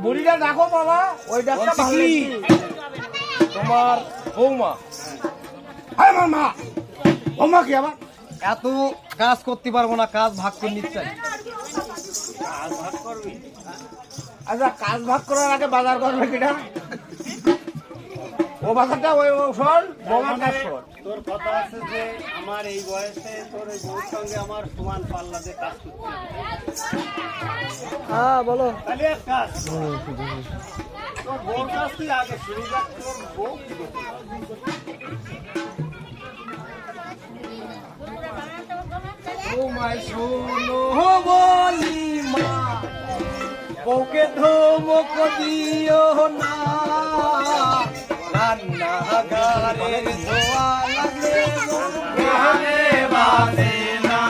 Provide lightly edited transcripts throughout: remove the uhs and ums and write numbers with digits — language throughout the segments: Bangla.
বুড়িটা দেখো বাবা, ওই ডাক্তার ভালো তোমার বৌমা। হ্যাঁ আমার মা, বৌমা কি আবার? এত কাজ করতে পারবো না, কাজ ভাগ করে নিতে চাই। কাজ ভাগ করবি? আচ্ছা কাজ ভাগ করার আগে বাজার করবে কিনা? ও বাজারটা ওই শোন, বৌমার কাজ কর। তোর কথা আছে যে আমার এই বয়সে তোর এই বউর সঙ্গে আমার সমান পাল্লাতে কাজ করতে হবে। হ্যাঁ বলো। তাহলে এক কাজ, তোর বউর কাজ তুই আগে শুরু কর। তোর বউ কি করতে পারে? তোমায় শোনো বলি মা, বউকে ধমক দিও না, রান্নাঘরের ধোয়া লাগলে গানে বাজে না,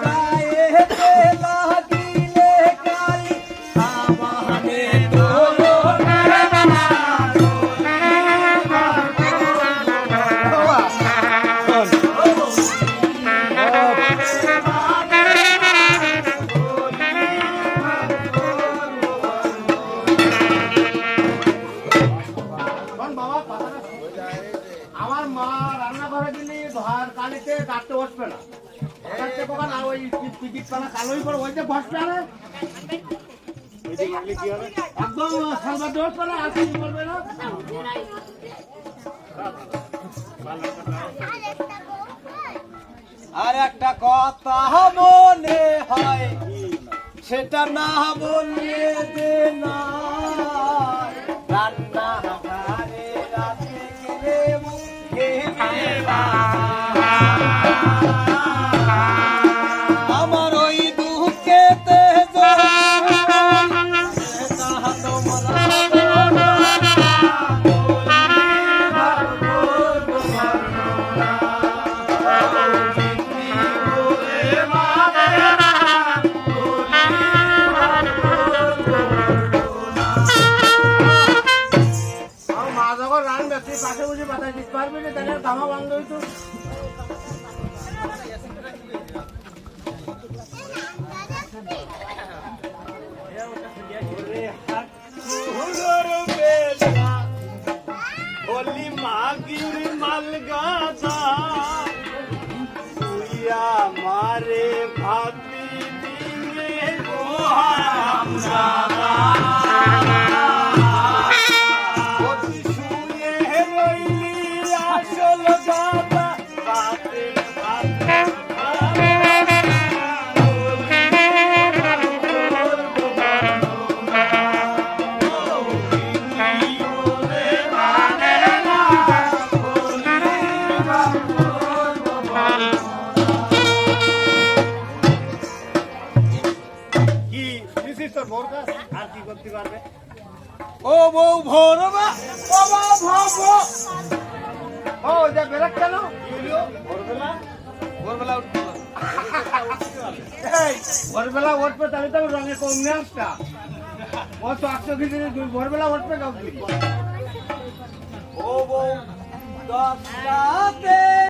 গায়েতে লাগিলে কালি আমানে আমার মা রান্না করে দিলি ধর কালিতে কাটতে বসবে না, ওই টিকিট পানা কালোই করে ওইতে বসবে না, একদম সালবার বসবে না, আর কিছু করবে না। আর একটা কথা মনে হয়, সেটা না বললে যে না, রান্না ঘরে রাতে গেলে মুখে আমার ওই দুঃখেতে পাশে বুঝে বাতাস দিতে পারবি না, তাহলে ধামা বন্ধ হইতো। বলি মাগির মাল গাছা তুইয়া মারে ভাতি দিনে তোর বউর কাজ আর কি করতে পারবে? ও বউ ভোরবা, বাবা ভাবো ও যা বেরাক কেন ভোরবেলা ভোরবেলা উঠতে ভোরবেলা উঠবে, তাহলে তো রঙে কমে আসতা। ও তো 800 কেজি ভোরবেলা উঠবে কাউকে। ও বউ 10টাতে